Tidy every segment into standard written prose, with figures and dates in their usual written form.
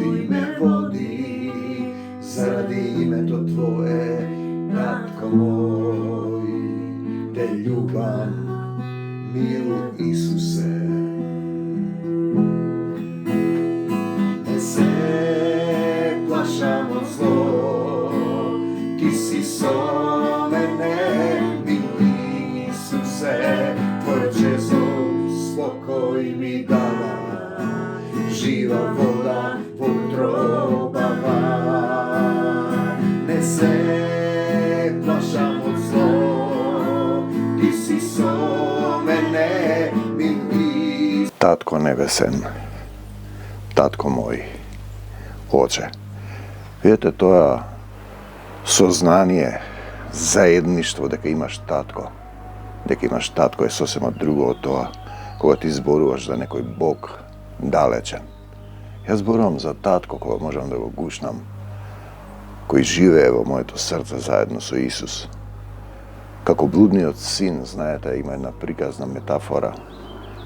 koji me vodi, zaradi imето Tvoje, Tatko moj, te ljubam, milu Isuse. Ne se plašam od zlo, ti si so mene, milu Isuse, Tvoje čezo spokoj mi dava, živa voda po utrobama. Ne se plašam od zlo, ti si so mene, milu. Tatko nebesen, tatko moj, oče. Vidite, to je сознание, заедништво, дека имаш татко. Дека имаш татко е сосема друго од тоа, кога ти зборуваш за некој Бог далечен. Јас зборувам за татко кога можам да го гушнам, кој живее во моето срце заедно со Исус. Како блудниот син, знаете, има една приказна метафора,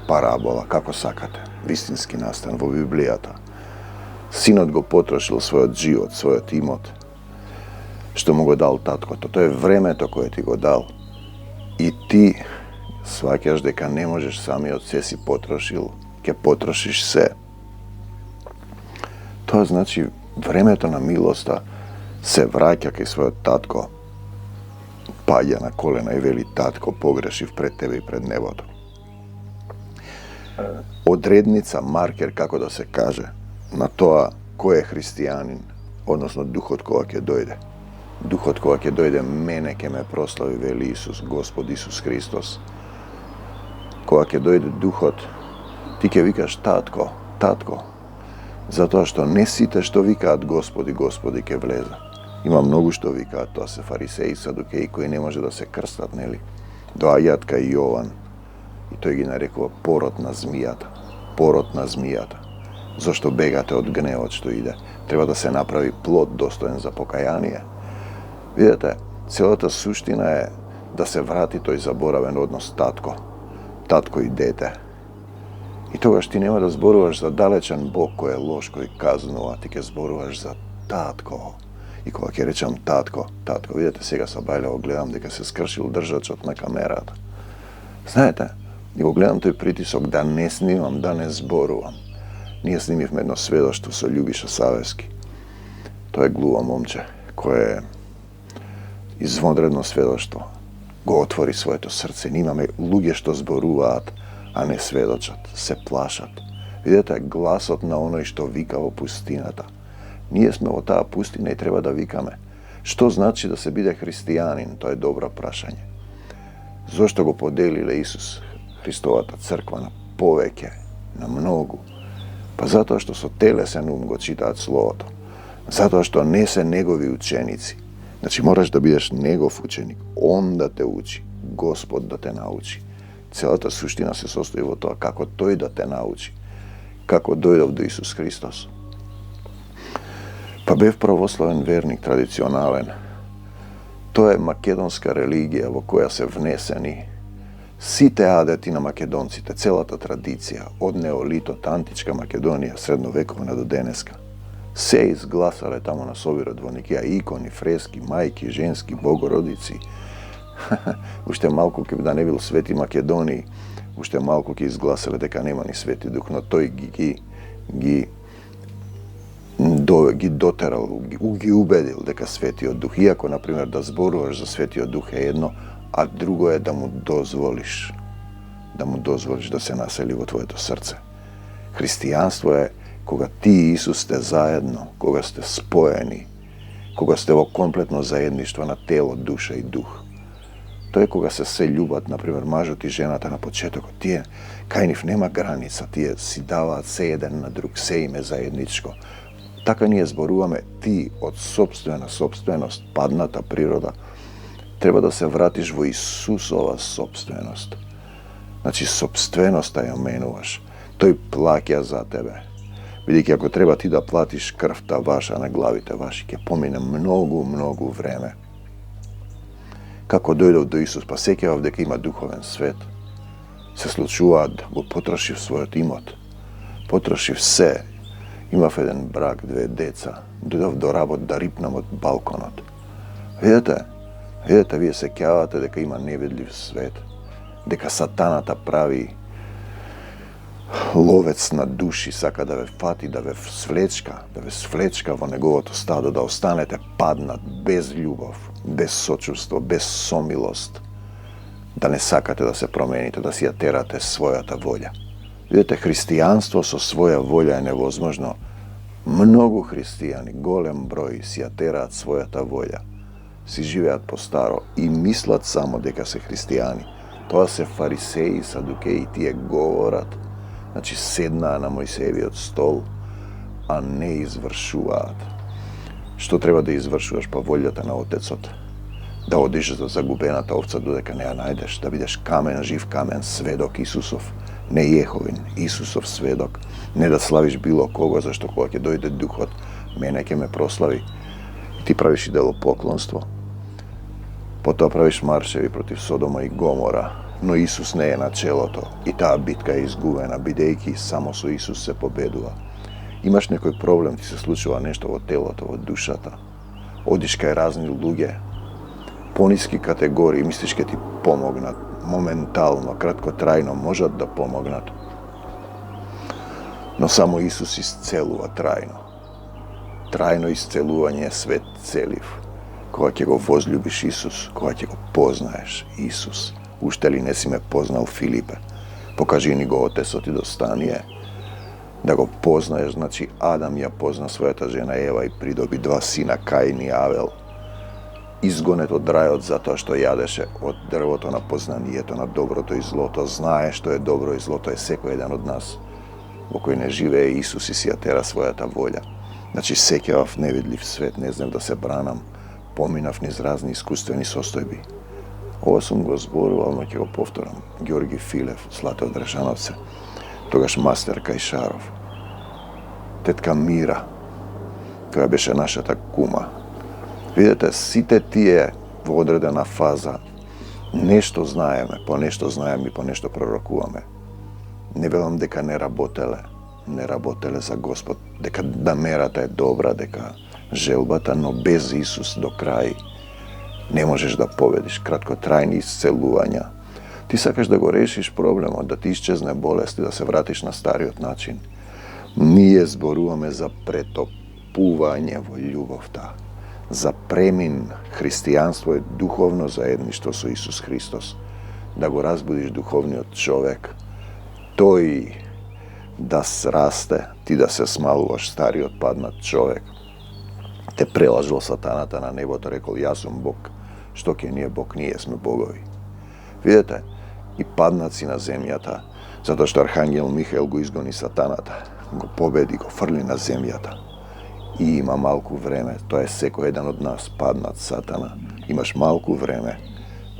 парабола, како сакате, вистински настан во Библијата. Синот го потрошил својот живот, својот имот, што му го дал таткото. Тоа е времето кое ти го дал. И ти сваќаш дека не можеш самиот се си потрошил, ќе потрошиш се. Тоа значи времето на милоста се враќа кај својот татко, паѓа на колена и вели: татко, погрешив пред тебе и пред небото. Одредница, маркер, како да се каже, на тоа кој е христијанин, односно духот кога ќе дојде. Духот кога ќе дојде, мене ќе ме прослави, вели Исус, Господ Исус Христос. Кога ќе дојде Духот, ти ќе викаш татко, татко, затоа што не сите што викаат Господи, Господи ќе влезат. Има многу што викаат, тоа се фарисеи, садукеи, кои не може да се крстат, нели? Доаѓаат кај Јован и тој ги нарекува пород на змијата. Пород на змијата. Зошто бегате од гневот што иде? Треба да се направи плод достоен за покаяние. Видете, целата суштина е да се врати тој заборавен однос татко. Татко и дете. И тогаш ти нема да зборуваш за далечен Бог кој е лош, кој казнува, ти ќе зборуваш за татко. И кога ќе речам татко, татко, видете, сега са бајлево гледам дека се скршил држачот на камерата. Знаете, и го гледам тој притисок да не снимам, да не зборувам. Ние снимивме едно сведоштво со Љубиша Савески. Тоа е глува момче, кој е извонредно сведоштво. Го отвори своето срце. Ние имаме луѓе што зборуваат, а не сведочат, се плашат. Видете, гласот на оној што вика во пустината. Ние сме во таа пустина и треба да викаме. Што значи да се биде христијанин? Тоа е добро прашање. Зошто го поделиле Исус Христовата црква на повеќе, на многу? Па затоа што со телесен ум го читаат Словото. Затоа што не се негови ученици. Значи мораш да бидеш негов ученик. Он да те учи. Господ да те научи. Целата суштина се состои во тоа како тој да те научи. Како дојдов до Исус Христос. Па бев православен верник, традиционален. Тоа е македонска религија во која се внесени сите адети на македонците, целата традиција, од неолитот, античка Македонија, средновековна до денеска. Се изгласале тамо на собирот во Никија, икони, фрески, мајки, женски, богородици. Уште малку ќе да не бил Свети Македонии, уште малку ќе изгласале дека нема ни Свети Дух, но тој ги дотерал, ги убедил дека Светиот Дух. Иако, например, да зборуваш за Светиот Дух е едно, а друго е да му дозволиш да се насели во твоето срце. Христијанство е кога ти и Исус сте заедно, кога сте споени, кога сте во комплетно заедништво на тело, душа и дух. Тоа е кога се љубат, например, мажот и жената на почетокот. Тие, кај нив нема граница, тие си даваат се еден на друг, се им е заедничко. Така ние зборуваме, ти од собствена собственост, падната природа, треба да се вратиш во Исусова собственост. Значи, собственоста ја менуваш. Тој плаќа за тебе. Бидејќи ако треба ти да платиш крвта ваша на главите ваши, ќе помине многу време. Како дојдов до Исус, па сеќавав дека има духовен свет. Се случуваат, го потрошив својот имот. Потрошив се. Имав еден брак, две деца. Дојдов до работ да рипнам од балконот. Видете, вие се сеќавате дека има невидлив свет, дека сатаната прави ловец на души, сака да ве фати, да ве свлечка во неговото стадо, да останете паднат, без љубов, без сочувство, без сомилост, да не сакате да се промените, да си ја терате својата волја. Видите, христијанство со своја волја е невозможно. Многу христијани, голем број, си ја тераат својата волја, си живеат по старо и мислат само дека се христијани. Тоа се фарисеи, садукеи, тие говорат, значи седнаа на Мојсеевиот стол, а не извршуваат. Што треба да извршуваш? Па волјата на Отецот. Да одиш за загубената овца додека не ја најдеш, да бидеш камен, жив камен, сведок Исусов, не Јеховин, Исусов сведок, не да славиш било кого, зашто кога ќе дојде Духот, мене ќе ме прослави. Ти правиш идолопоклонство. Потоа правиш маршеви против Содома и Гомора, но Исус не е на челото и таа битка е изгубена, бидејќи само со Исус се победува. Имаш некој проблем, ти се случува нешто во телото, во душата. Одиш кај разни луѓе, пониски категории, мислиш ке ти помогнат, моментално, краткотрајно можат да помогнат. Но само Исус исцелува трајно. Трајно исцелување е свет целив. Кога ќе го возлюбиш Исус, кога ќе го познаеш Исус. Уште ли не си ме познал, Филипе? Покажи ни го Отецот и достание. Да го познаеш, значи Адам ја позна својата жена Ева и придоби 2 сина, Каин и Авел. Изгонет од рајот затоа што јадеше од дрвото на познанието на доброто и злото. Знае што е добро и злото е секој еден од нас. Во кој не живее Исус и си ја тера својата волја. Значи сеќавав невидлив свет, не знам да се бранам. Поминав низ разни искуствени состојби. Ова сум го зборувал, но ќе го повторам. Ѓорги Филев, Злате од Решановце, тогаш мастер Кајшаров. Тетка Мира, која беше нашата кума. Видете, сите тие во одредена фаза нешто знаеме, по нешто знаеме и по нешто пророкуваме. Не велам дека не работеле за Господ, дека намерата е добра, дека желбата, но без Исус до крај не можеш да победиш. Краткотрајни исцелувања. Ти сакаш да го решиш проблемот, да ти исчезне болест и да се вратиш на стариот начин. Ние зборуваме за претопување во љубовта. За премин. Христијанство е духовно заедништво со Исус Христос. Да го разбудиш духовниот човек, тој да расте, ти да се смалуваш, стариот паднат човек. Те прелажал сатаната на небото, рекол, јас сум Бог. Што ќе ние Бог? Ние сме богови. Видете, и паднат си на земјата, затоа што Архангел Михаел го изгони сатаната, го победи, го фрли на земјата. И има малку време, тоа е секој еден од нас, паднат сатана. Имаш малку време,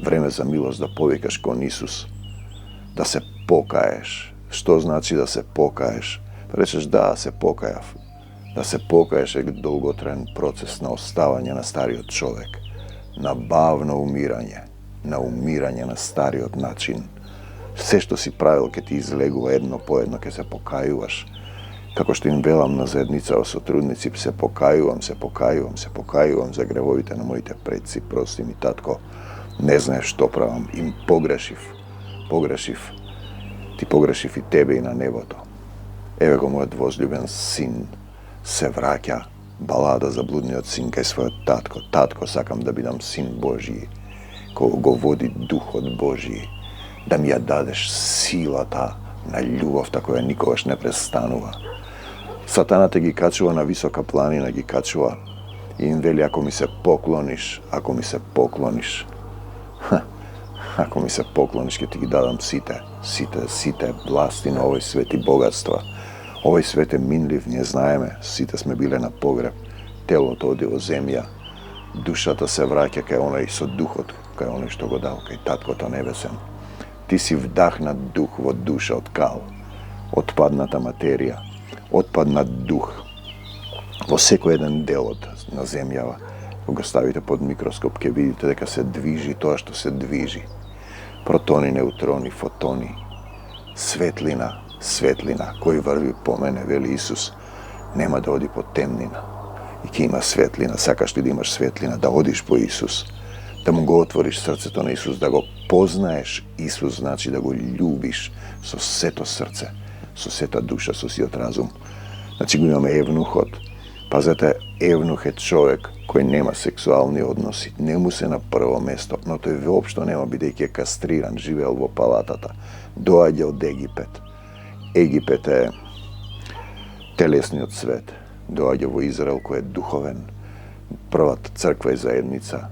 време за милост да повикаш кон Исус, да се покаеш. Што значи да се покаеш? Речеш, да, се покајав. Да се покаеш е долготраен процес на оставање на стариот човек, на бавно умирање, на умирање на стариот начин. Се што си правил ке ти излегува едно по едно, ке се покајуваш. Како што им велам на заедница о сотрудници, се покајувам за гревовите на моите предци, прости ми, татко, не знаеш што правам, им погрешив. Ти погрешив и тебе и на небото. Еве го мојот возлюбен син, се враќа, балада за блудниот син кај својот татко. Татко, сакам да бидам син Божји, кој го води Духот Божји, да ми ја дадеш силата на љубовта која никогаш не престанува. Сатаната ги качува на висока планина, ги качува и им вели, ако ми се поклониш, ќе ти ги дадам сите власти на овој свет и богатства. Овој свет е минлив, ние знаеме, сите сме биле на погреб, телото оди во земја, душата се враќа кај оној со духот, кај оној што го дал, кај Таткото Небесен. Ти си вдахнат дух во душа од кал, отпадната материја, отпаднат дух во секој еден дел на земјава. Кога го ставите под микроскоп, ќе видите дека се движи тоа што се движи. Протони, неутрони, фотони, светлина, кој врви по мене, вели Исус, Нема да оди по темнина. И ке има светлина, сакаш ли да имаш светлина, да одиш по Исус, да му го отвориш срцето на Исус, да го познаеш. Исус значи да го љубиш со сето срце, со сета душа, со сиот разум. Значи го имаме евнухот. Пазете, евнух е човек кој нема сексуални односи, не му се на прво место, но тој воопшто нема, бидејќи е кастриран, живеел во палатата, доаѓа од Египет. Египет е телесниот свет, доаѓа во Израел кој е духовен. Првата црква и заедница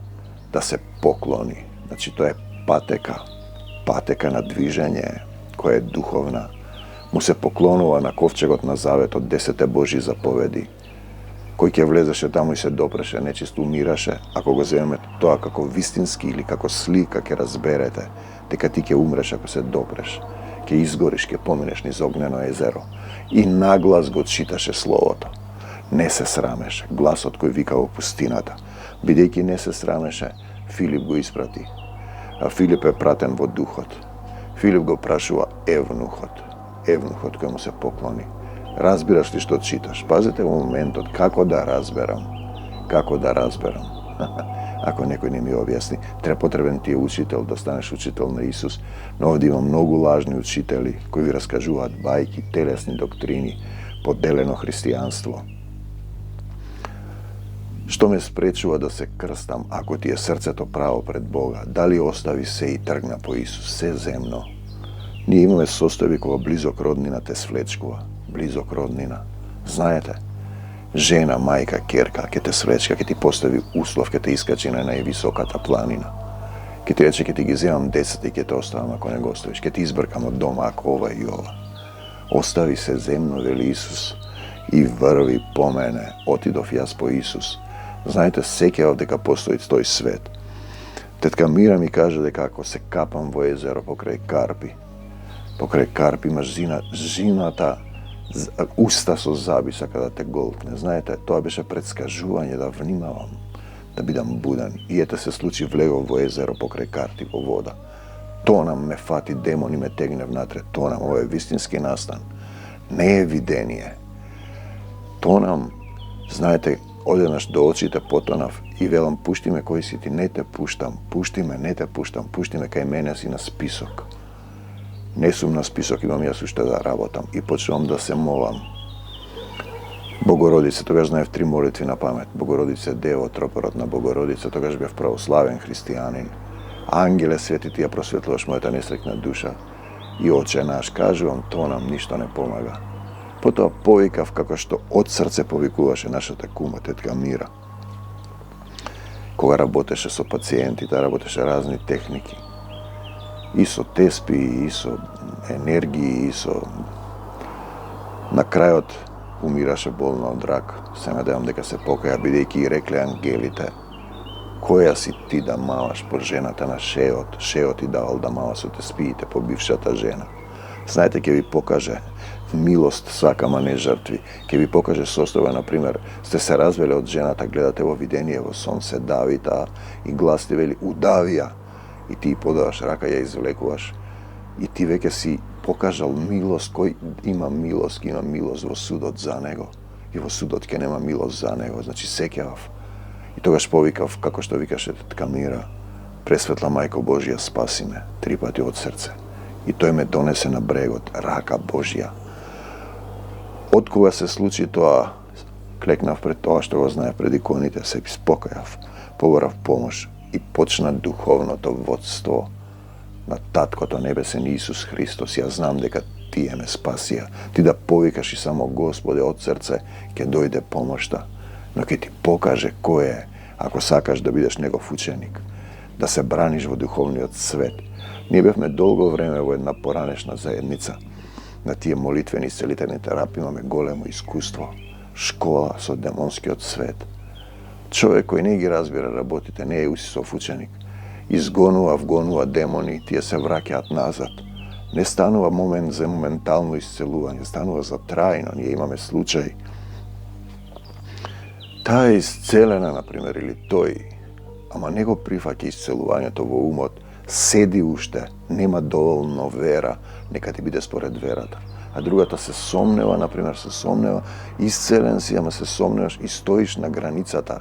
да се поклони. Значи тоа е патека на движење која е духовна. Му се поклонува на ковчегот на заветот, 10 Божи заповеди. Кој ќе влезеше таму и се допреше, нечисто умираше. Ако го земеме тоа како вистински или како слика, ќе разберете дека ти ќе умреш ако се допреш. Ќе изгориш, ќе поминеш низ огнено езеро. И наглас го читаше словото. Не се срамеше, гласот кој вика во пустината. Бидејќи не се срамеше, Филип го испрати. А Филип е пратен во духот. Филип го прашува евнухот кој му се поклони. Разбираш ли што читаш? Пазете во моментот како да разберам. Ако некој не ми објасни, потребен ти е учител да станеш учител на Исус, но овде има многу лажни учители кои ви раскажуваат бајки, телесни доктрини, поделено христијанство. Што ме спречува да се крстам ако ти е срцето право пред Бога? Дали остави се и тргна по Исус, се земно? Ние имаме состојби кога близок роднина те свлечкува. Близок роднина. Знаете, жена, мајка, керка, ке те свлечка, ке ти постави услов, ке те искачи на највисоката планина. Ке ти рече, ке ти ги земам децата и ке те оставам ако не го оставиш. Ке ти избркам од дома ако ова и ова. Остави се земно, вели Исус, и врви по мене. Отидов јас по Исус. Знаете, сеќавав дека постои тој свет. Тетка Мира ми каже дека ако се капам во езеро покрај Карпи имаш зината, уста со заби сака да те голтне. Знаете, тоа беше предскажување да внимавам, да бидам буден. И ете се случи, влегов во езеро покрај Карти во вода. Тонам ме фати демон и ме тегне внатре. Тонам, ова е вистински настан. Не е видение. Тонам, знаете, одеднаш до очите потонав и велам, пушти ме кој си ти, не те пуштам, пушти ме, не те пуштам, пушти ме кај мене си на список. Не сум на список, имам јас уште да работам и почнувам да се молам. Богородице, тогаш знаев 3 молитви на памет. Богородице, Дево, тропорот на Богородица, тогаш бев православен христијанин. Ангеле свети, ти ја просветлуваш мојата несрекна душа. И Оче наш, кажувам, тоа нам ништо не помага. Потоа повикав како што од срце повикуваше нашата кума, тетка Мира. Кога работеше со пациентите, работеше разни техники. И со теспи, и со енергии, и со... На крајот умираше болна од рак. Се надевам дека се покаја, бидејќи и рекле ангелите, која си ти да маваш по жената на Шеот? Шеот ти давал да мава со теспиите по бившата жена. Знаете, ќе ви покаже милост сакама, не жртви. Ќе ви покаже состојба, например, сте се развеле од жената, гледате во видение, во сон се дави таа и глас ти вели удави ја. И ти подаваш рака, ја извлекуваш. И ти веќе си покажал милост, кој има милост во судот за него. И во судот ќе нема милост за него. Значи сеќавав. И тогаш повикав, како што викаше тетка Мира, пресветла Мајко Божија, спаси ме, 3 пати од срце. И тој ме донесе на брегот, рака Божја. Од кога се случи тоа, клекнав пред тоа што го знае пред иконите, се покајав, поборав помош и почна духовното водство на Таткото Небесен Исус Христос. Ја знам дека тие ме спасија. Ти да повикаш и само Господе од срце, ќе дојде помошта. Но ќе ти покаже кој е, ако сакаш да бидеш негов ученик, да се браниш во духовниот свет. Ние бевме долго време во една поранешна заедница. На тие молитвени исцелителни терапии имаме големо искуство. Школа со демонскиот свет. Човек кој не ги разбира работите, не е Исусов ученик. Вгонува демони, тие се враќаат назад. Не станува момент за моментално исцелување, станува за трајно. Ние имаме случај. Таа е исцелена, например, или тој, ама не го прифаќа исцелувањето во умот, седи уште, нема доволно вера, нека ти биде според верата. a другата се сомнева, например, исцелен си, ама се сомневаш и стоиш на границата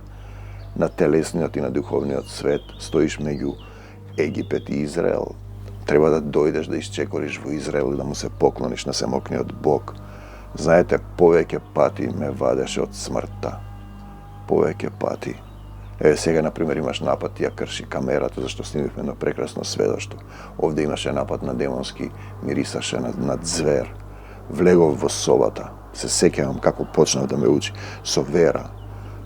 на телесниот и на духовниот свет, стоиш меѓу Египет и Израел. Треба да дојдеш да исчекориш во Израел и да му се поклониш на семокниот Бог. Знаете, повеќе пати ме вадеше од смртта. Повеќе пати. Еве сега, например, имаш напад, ти ја крши камерата, зашто снимивме едно прекрасно сведоштво. Овде имаше напад на демонски, мирисаше на звер. Влегов во собата. Се сеќавам како почнав да ме учи. Со вера,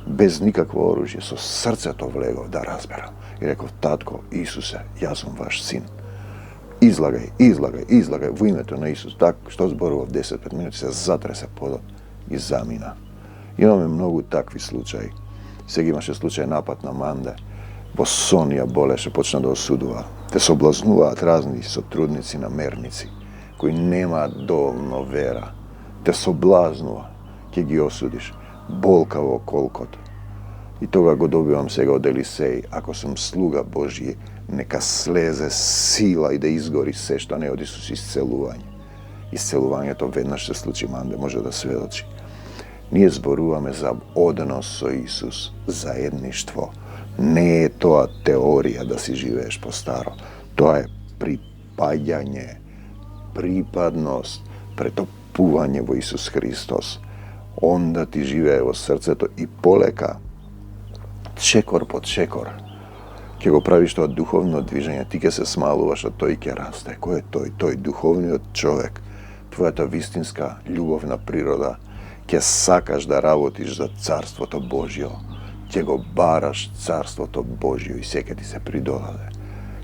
без никакво оружје, со срцето влегов да разберам. И реков, татко, Исусе, јас сум ваш син. Излагај во името на Исус. Так, што зборував 10-5 минути, се затресе подот и замина. Имаме многу такви случаи. Сега имаше случај напад на Манде. Во сон ја болеше, почна да осудува. Те соблазнуваат разни сотрудници на мерници, кои немаат доволно вера. Те соблазнува, ќе ги осудиш. Болка во колкото. И тога го добивам сега од Елисеј, ако сум слуга Божји, нека слезе сила и да изгори се што не од Исус исцелување. Исцелувањето веднаш се случи, Манде може да сведочи. Ние зборуваме за однос со Исус, заедништво. Не е тоа теорија да си живееш по старо. Тоа е припаѓање, припадност, претопување во Исус Христос. Он да ти живее во срцето и полека, чекор по чекор, ќе го правиш тоа духовно движење, ти ќе се смалуваш, а тој ќе расте. Кој е тој? Тој духовниот човек, твојата вистинска љубовна природа, ќе сакаш да работиш за Царството Божјо, ќе го бараш Царството Божјо и се ќе ти се придодаде.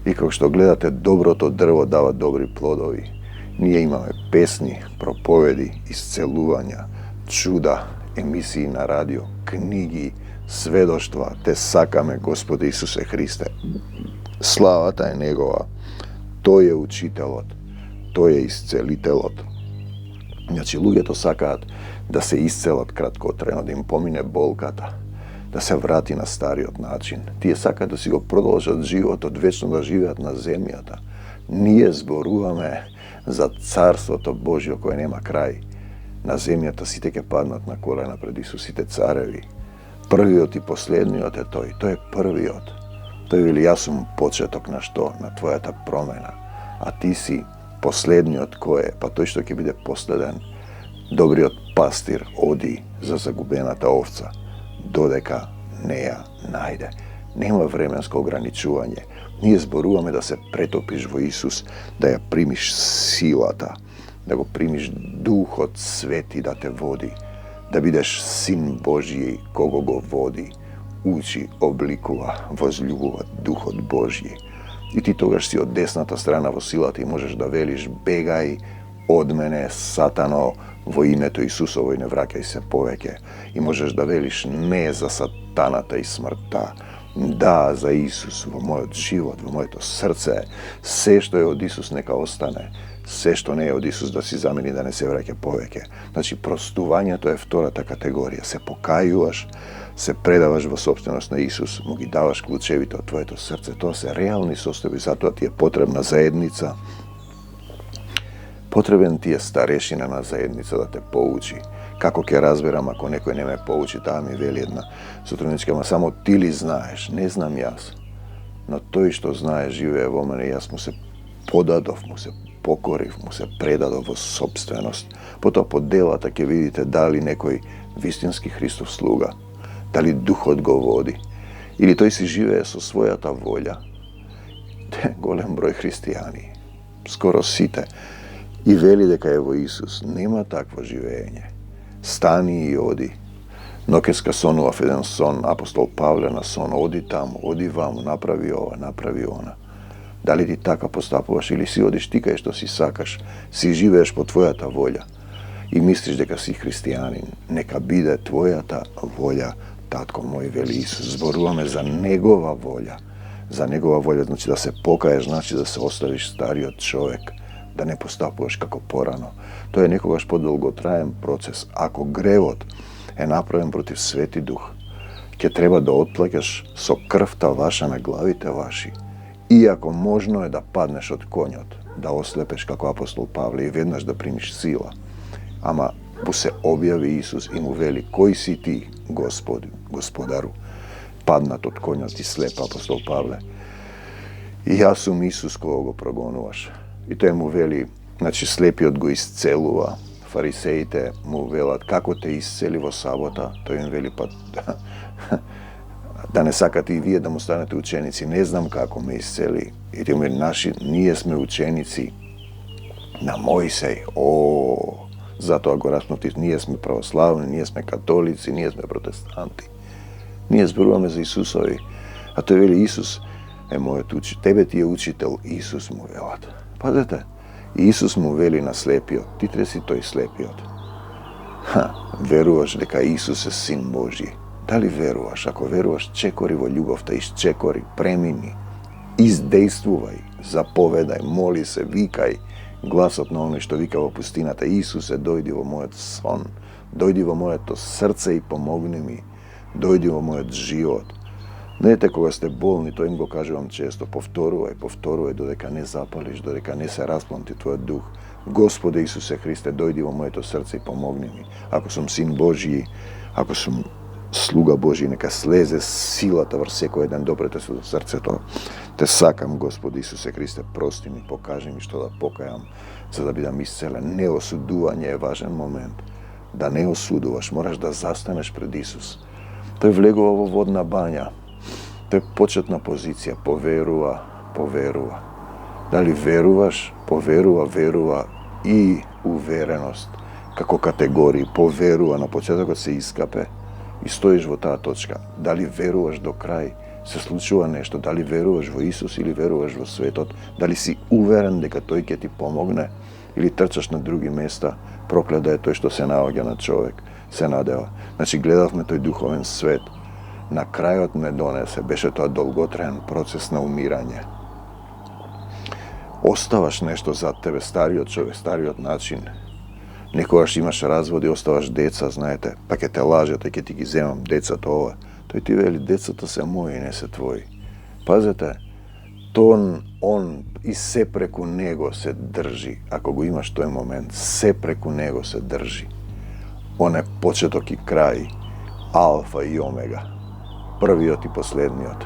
И како што гледате, доброто дрво дава добри плодови. Ние имаме песни, проповеди, исцелувања, чуда, емисии на радио, книги, сведоштва. Те сакаме, Господи Исусе Христе. Славата е Негова. Тој е учителот. Тој е исцелителот. Значи, луѓето сакаат да се исцелат краткотрено, да им помине болката, да се врати на стариот начин. Тие сакаат да си го продолжат животот, вечно да живеат на земјата. Ние зборуваме за Царството Божјо кое нема крај. На земјата сите ќе паднат на колена пред Исус, сите цареви. Првиот и последниот е тој. Тој е првиот. Тој вели, јас сум почеток на што? На твојата промена. А ти си последниот кој е? Па тој што ќе биде последен. Добриот пастир оди за загубената овца, додека не ја најде. Нема временско ограничување. Ние зборуваме да се претопиш во Исус, да ја примиш силата, да го примиш Духот Свети да те води, да бидеш Син Божји кого го води, учи, обликува, возљубува Духот Божји. И ти тогаш си од десната страна во силата и можеш да велиш, бегај од мене, Сатано, во името Исусово и не враќај се повеќе. И можеш да велиш не за сатаната и смртта, да за Исус во мојот живот, во моето срце. Се што е од Исус нека остане. Се што не е од Исус да си замени, да не се враќа повеќе. Значи, простувањето е втората категорија. Се покајуваш, се предаваш во собственост на Исус, му ги даваш клучевите од твоето срце. Тоа се реални состојби, затоа ти е потребна заедница. Потребен ти е старешина на заедница да те поучи. Како ќе разберам ако некој не ме поучи, таа ми вели една сотрудничка, ама само ти ли знаеш? Не знам јас. Но тој што знае живее во мене, јас му се подадов, му се покорив, му се предадов во собственост. Потоа по делата ќе видите дали некој вистински Христов слуга, дали Духот го води, или тој си живее со својата волја. Голем број христијани, скоро сите, и вели дека е во Исус. Нема такво живење. Стани и оди. Нокеска сонував еден сон, апостол Павле на сон, оди таму, оди ваму, направи ова, направи она. Дали ти така постапуваш или си одиш ти кај што си сакаш, си живееш по твојата волја и мислиш дека си христијанин? Нека биде твојата волја, татко мој, вели Исус. Зборуваме за Негова волја. За Негова волја значи да се покаеш, значи да се оставиш стариот човек, да не постапуваш како порано. Тоа е некогаш подолготраен процес. Ако гревот е направен против Свети Дух, ќе треба да отплаќаш со крвта ваша на главите ваши. Иако можно е да паднеш од конјот, да ослепеш како апостол Павле и веднаш да примиш сила. Ama mu se objavi Isus i mu veli, koji si ti, gospodaru? Padnat od konja ti slep, apostol Pavle. I ja sam Isus koga progonuvaš. I to je mu veli, znači slepi od go isceluva. Farisejite mu velat, kako te iscelivo sabota? To im veli, pa da ne sakati i vije da mu stanete učenici, ne znam kako me isceli. I ti mu veli, naši, nije sme učenici na Mojsej, zato ako rasnuti, nije sme pravoslavni, nije sme katolici, nije sme protestanti. Nije zbrujame za Isusovi. A to je veli Isus, tebe ti je učitelj, Isus mu velat. Pazite, Isus mu veli naslepio, ti tresi to i slepio. Veruvaš deka Isus je sin Božji. Da li veruvaš? Ako veruvaš, čekorivo ljubav te iščekori, premini, izdejstvuvaj, zapovedaj, moli se, vikaj, glasot na ono što vikava pustinata, Isuse, dojdi vo moje son, dojdi vo moje to srce i pomogni mi, dojdi vo moje život. Znate koga ste bolni, to im go kaže vam često, povtoruvaj, dodeka ne zapališ, dodeka ne se rasplonti tvoj duh. Gospode Isuse Hriste, dojdi vo moje to srce i pomogni mi. Ako sam sin Božji, ako sam sluga Božji, neka sleze sila ta vrseko jedan doprete se do srce to. Te sakam, Gospode Isuse Hriste, prosti mi, pokaži mi što da pokajam, za da bi da mi iscele. Neosuduvanje je važan moment. Da ne osuduvaš, moraš da zastaneš pred Isus. To je vlegova vodna banja. To je početna pozicija, poveruva. Da li veruvaš, veruva i uverenost. Kako kategoriji, poveruva na početak kad se iskape i stojiš vo ta točka. Da li veruvaš do kraj, se slučuva nešto, da li veruvaš vo Isus ili veruvaš vo svetot, da li si uveren deka toj ke ti pomogne ili trčaš na drugi mesta, prokleda je to što se navaga na čovjek, se nadeva. Znači gledavme toj duhoven svet. Na kraju me donese, beše to dolgotrajan proces na umiranje. Ostavaš nešto za tebe, stariji od čovjek, stariji od način. Nekogaš imaš razvod i ostavaš deca, znajte, pa ke te laže, te ke ti gi zemam, deca to ova. To je ti veli, deca to se moji, ne se tvoji. Pazite, to on i se preko nego se drži. Ako go imaš, to je moment, se preko nego se drži. On je početok i kraj, alfa i omega. Prvi od i posljednji od.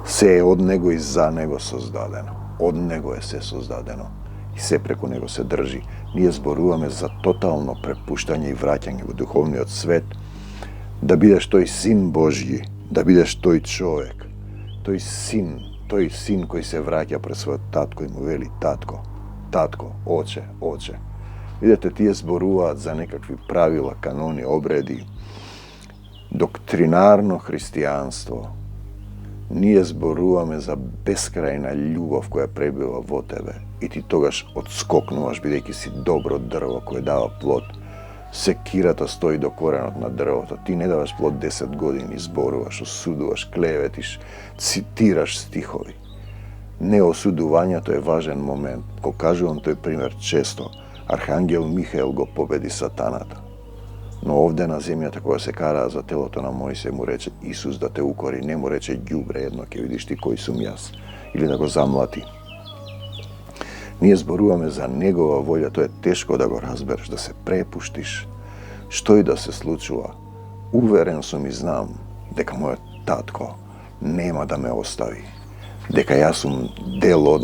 Se je od nego i za nego sozdadeno. Od nego je se sozdadeno. I se preko nego se drži. Nije zboruvame za totalno prepuštanje i vraćanje u duhovni od svet. Da budeš toj sin Božji. Da budeš toj čovjek. Toj sin koji se vraća pred svoj tatko i mu veli tatko, oče. Vidite, ti je zboruvat za nekakvi pravila, kanoni, obredi. Doktrinarno hristijanstvo nije zboruvame za beskrajna ljubav koja prebiva vo tebe i ti togaš odskoknuvaš, bideki si dobro drvo koje dava plod. Sekirata stoji do korenot na drvota. Ti ne davaš plod 10 godini, zboruvaš, osuduvaš, klevetiš, citiraš stihovi. Neosuduvanja, to je važan moment. Ko kažu vam, to je primjer često. Arhangel Mihael go pobedi satanata. No ovdje na zemlja tako se kara za telo to na Mojsej mu reče Isus da te ukori, ne mu reče đubre jedno, ke vidiš ti koji sam jas. Ili da go zamlati. Nije zboruvame za njegova volja, to je teško da go razbereš, da se prepuštiš. Što i da se slučuva. Uveren sam i znam deka moj tatko nema da me ostavi. Deka ja sam delo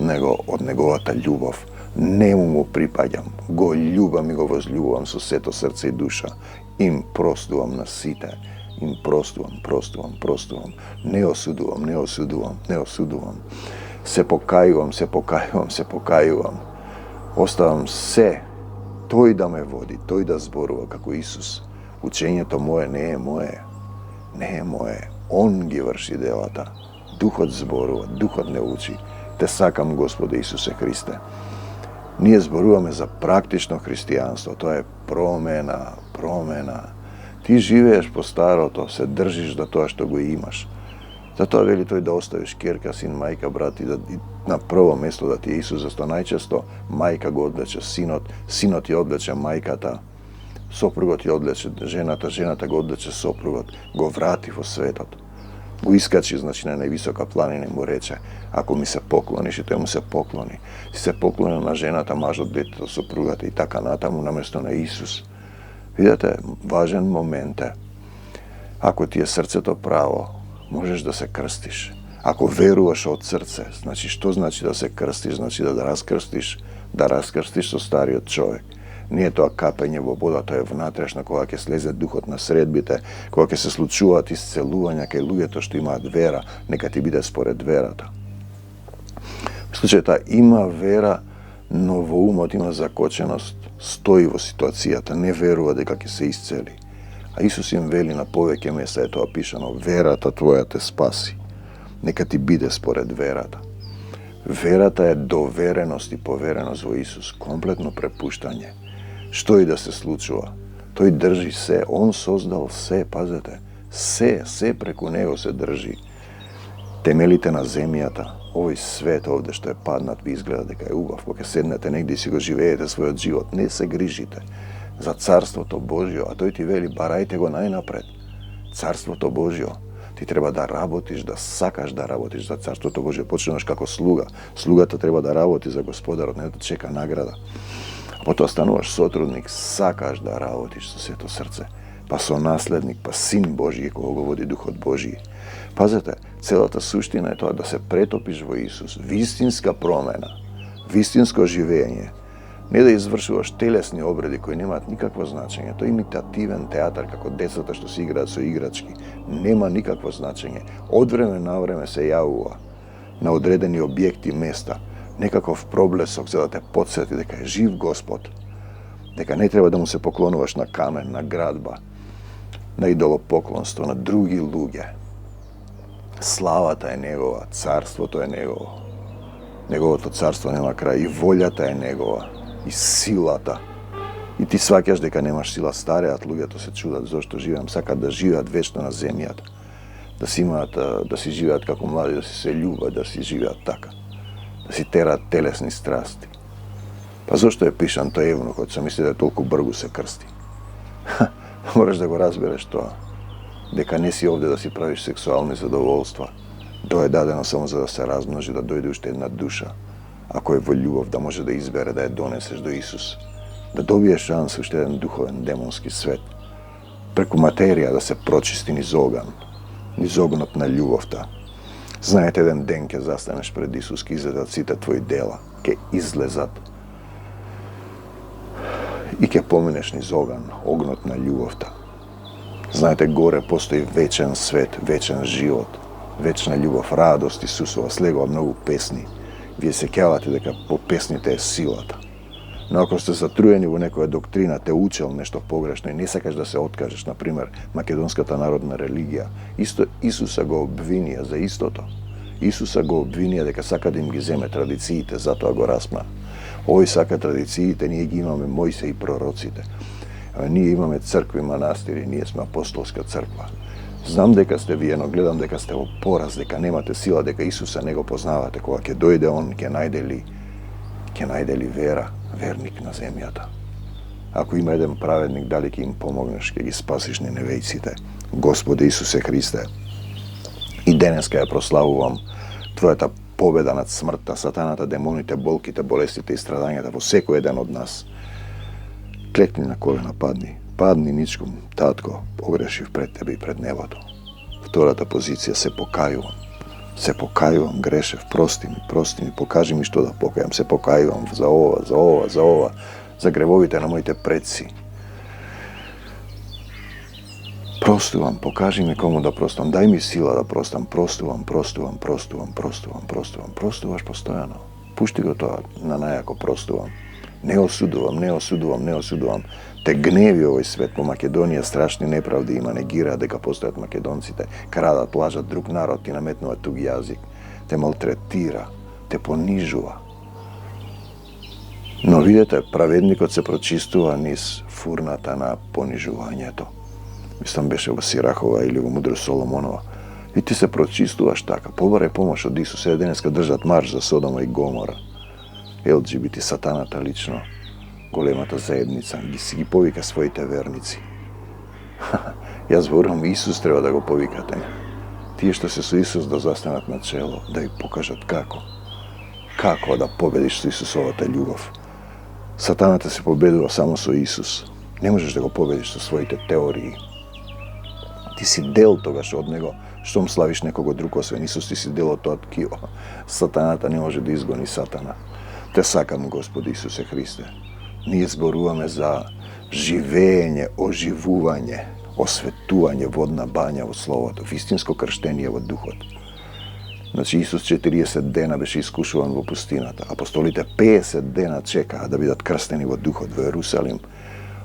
od njegovata ljubav. Nemu mu pripadam, go ljubam i go возлюбam со сето срце и душа. Им простувам на сите, им простувам. Не осудувам. Se pokajuvam. Ostavam se, toj da me vodi, toj da zboruva kako Isus. Učenje to moje, ne je moje. On gi vrši delata. Duh od zborova, duh od ne uči. Te sakam, Gospode Isuse Hriste. Nije zboruvame za praktično hristijanstvo, to je promjena. Ti živeš po staro to, se držiš da to što go imaš. Zato veli to je da ostaviš kjerka, sin, majka, brat i da na prvo mjesto da ti je Isus, zato najčesto majka go odleče sinot ti odleče majkata, soprugot ti odleče ženata go odleče soprugot, go vrati vo svetot. Го искачи, значи, на највисока планина и му рече: ако ми се поклониш, и тој му се поклони. Си се поклонил на жената, мажот, детето, сопругата и така натаму, наместо на Исус. Видете, важен момент е. Ако ти е срцето право, можеш да се крстиш. Ако веруваш од срце, значи што значи да се крстиш? Значи да раскрстиш со стариот човек. Не е тоа капење во вода, тоа е внатрешно, кога ќе слезе духот на средбите, кога ќе се случуваат исцелувања кај луѓето што имаат вера, нека ти биде според верата. В случајта има вера, но во умот има закоченост, стои во ситуацијата, не верува дека ќе се исцели. А Исус им вели на повеќе места е тоа пишано: верата твоја те спаси. Нека ти биде според верата. Верата е довереност и повереност во Исус, комплетно препуштање. Што и да се случува, тој држи се, он создал се, пазете, се преку него се држи. Темелите на земјата, овој свет овде што е паднат, ви изгледа дека е убав, кога седнете негде и си го живеете својот живот, не се грижите за Царството Божјо, а тој ти вели: барајте го најнапред. Царството Божјо, ти треба да работиш, да сакаш да работиш за Царството Божјо. Почнуваш како слуга. Слугата треба да работи за Господарот, не да чека награда. Потоа стануваш сотрудник, сакаш да работиш со сето срце, па со наследник, па син Божји, кога го води Духот Божји. Пазете, целата суштина е тоа да се претопиш во Исус, вистинска промена, вистинско живење. Не да извршуваш телесни обреди кои немаат никакво значење. Тоа е имитативен театар, како децата што се играат со играчки. Нема никакво значење. Од време на време се јавува на одредени објекти, места, некаков проблесок за да те подсети дека е жив Господ, дека не треба да му се поклонуваш на камен, на градба, на идолопоклонство, на други луѓе. Славата е негова, царството е негово. Неговото царство нема крај, и волјата е негова, и силата. И ти сваќаш дека немаш сила. Стареат луѓето се чудат зошто живеам, сакат да живеат вечно на земјата, да си имаат, да си живеат како млади, да си се љубат, да си живеат така, да си терат телесни страсти. Па зошто е пишан тој евнухот, се мисли да толку бргу се крсти? Мораш да го разбереш тоа, дека не си овде да си правиш сексуални задоволства. Тоа е дадено само за да се размножи, да дојде уште една душа, ако е во љубов, да може да избере да ја донесеш до Исус, да добие шанс уште еден духовен демонски свет, преку материја да се прочисти низ оган, низ огнот на љубовта. Знаете, еден ден ќе застанеш пред Исус, ќе излезат сите твои дела, ќе излезат и ќе поминеш низ оган, огнот на љубовта. Знаете, горе постои вечен свет, вечен живот, вечна љубов, радост, Исусова, слегува многу песни. Вие се сеќавате дека по песните е силата. Но ако сте затруени во некоја доктрина, те учел нешто погрешно и не сакаш да се откажеш, например, македонската народна религија, исто Исуса го обвинија за истото. Исуса го обвинија дека сака да им ги земе традициите, затоа го распна. Овој сака традициите, ние ги имаме Мојсе и пророците. Ние имаме цркви, манастири, ние сме апостолска црква. Знам дека сте вие, но гледам дека сте во пораз, дека немате сила, дека Исуса не го познавате. Кога ќе дојде Он, ќе најде ли вера, верник на земјата? Ако има еден праведник, дали ќе им помогнеш, ќе ги спасиш ниневејците? Господи Исусе Христе, и денеска ја прославувам Твојата победа над смртта, сатаната, демоните, болките, болестите и страдањата во секој еден од нас. Клекни на колена, падни ничком, татко, погрешив пред тебе и пред небото. Втората позиција, се покајувам, грешев, прости ми, покажи ми што да покајам, се покајувам за ова, за гревовите на моите предци. Простувам, покажи ми кому да простам, дај ми сила да простам, простуваш постојано. Пушти го тоа на најако простувам. Не осудувам. Те гневи овој свет. По Македонија страшни неправди има, негираат дека постојат македонците, крадат, лажат друг народ, ти наметнуваат туг јазик, те малтретира, те понижува. Но видете, праведникот се прочистува низ фурната на понижувањето. Мислам беше во Сирахова или во Мудро Соломонова. И ти се прочистуваш така. Побарај помош од Исус. Сега денеска држат марш за Содома и Гомора. LGBT, сатаната лично, големата заедница, ги повика своите верници. Јас зборувам, Исус треба да го повикате. Ti što se su Isus da zastanat na čelo, da ih pokažat kako. Kako da pobediš su Isusovata ljubav. Satana te se pobedio samo su Isus. Ne možeš da ga pobediš sa svojite teoriji. Ti si del toga što od njega, što slaviš nekog drugog sve. Isus, ti si del od toga tkio. Satanata ne može da izgoni Satana. Te sakam, Gospod Isuse Hriste. Nije zboruvame za živenje, oživuvanje, osvetuvanje, vodna banja od Slovото, istinsko krštenje od Duhot. Znači, Isus 40 dena беше iskušavan v pustinata. Apostolite 50 dena čeka da бидат krsteni od Duhот v Jerusalim.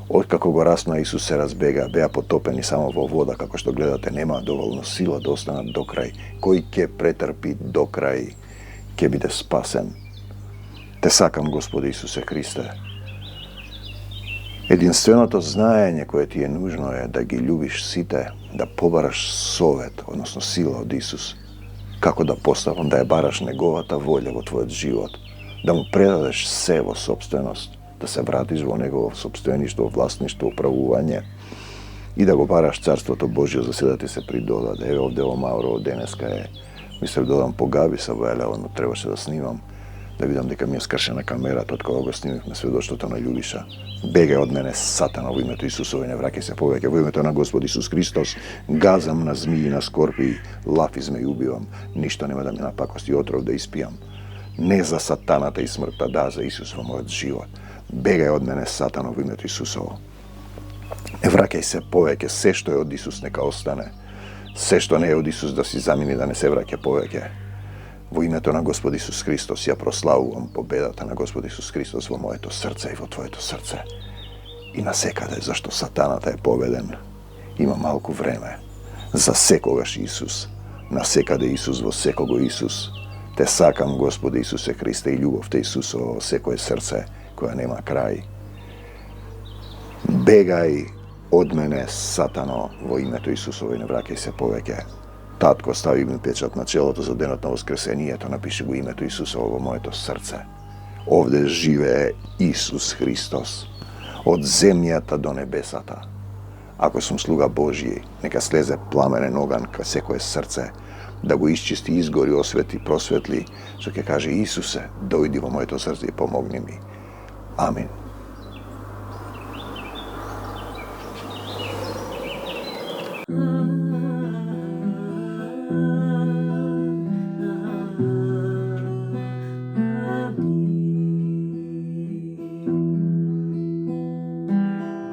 Otkako go rasno Isus se razbega, beja potopeni samo vo voda, kako što gledate, nema dovoljno sila da ostanat do kraj. Koji ke pretrpi do kraj, ke bide spasen. Te sakam, Gospode Isuse Hriste. Jedinstveното знаење koje ti je nužno je da gi ljubiš site, da pobaraš sovet, odnosno sila od Isus. Kako da postavam da je baraš negovata volja vo tvojot život, da mu predadeš sevo sobstvenost, da se vratiš vo njegovo sobstveništvo, vlasništvo, upravuvanje i da go baraš carstvoto Božje za sve da ti se pridodade. Evo ovdje ovo Mauro Deneska je, mislim dodam po Gabi sa Vele, ono trebaše da snimam, da vidim deka mi je skršena kamera, to od koga go snimih me sve došto to ne ljubiša. Begaj od mene Satana u imetu Isusove, ne vrakaj se poveke, u imetu na Gospod Isus Hristos, gazam na zmiji, na skorpiji, lafizme i ubivam, ništa nema da mi napakosti otrov da ispijam. Ne za Satanata i smrta, da za Isusova moj život. Begaj od mene Satana u imetu Isusovo. Ne vrakaj se poveke, sve što je od Isus neka ostane. Sve što ne je od Isus da si zamini da ne se vrake poveke. Vo imetu na Gospod Isus Hristos ja proslavujem pobedata na Gospod Isus Hristos vo moje to srce i vo tvoje to srce. I na sekade, zašto Satanata je poveden. Ima malku vreme. Za sekogaš Isus. Na sekade Isus vo sekogo Isus. Te sakam, Gospode Isuse Hriste, i ljubav te Isusovo sekoje srce koja nema kraj. Begaj od mene, Satano, vo imetu Isusovo i ne vrakaj se poveke. Tatko, stavi mi pečat na čeloto za denot na voskresenije, to napiši u imetu Isusovo moje to srce. Ovdje žive Isus Hristos, od zemljata do nebesata. Ako sam sluga Božji, neka sleze plamene nogan ka sekoje srce, da go iščisti, izgori, osveti, prosvetli, što ke kaže Isuse, dojdi vo moje to srce i pomogni mi. Amin.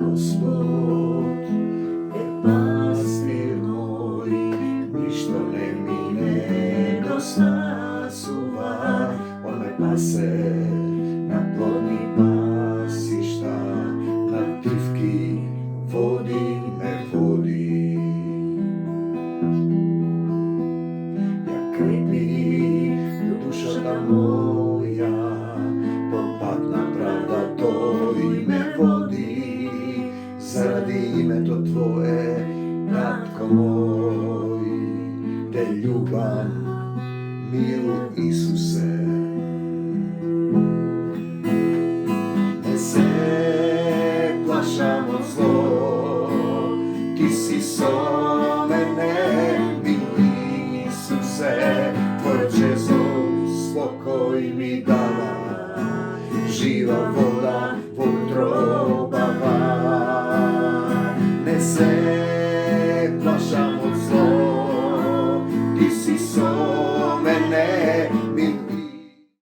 Gospod je pastir moj, ništa ne mi nedostasuva. On me pase na plodni pasišta, na trivki vodi me vodi. Ja krepi duša moja, popatna pravda to i me vodi. Zaradi imeto tvoje, tatko moj, te ljubam, milu Isuse. Ne se plašam od zlo, ti si so mene, milu Isuse. Tvoj Jezov spokoj mi dava, živa voda v utrobama. Ne se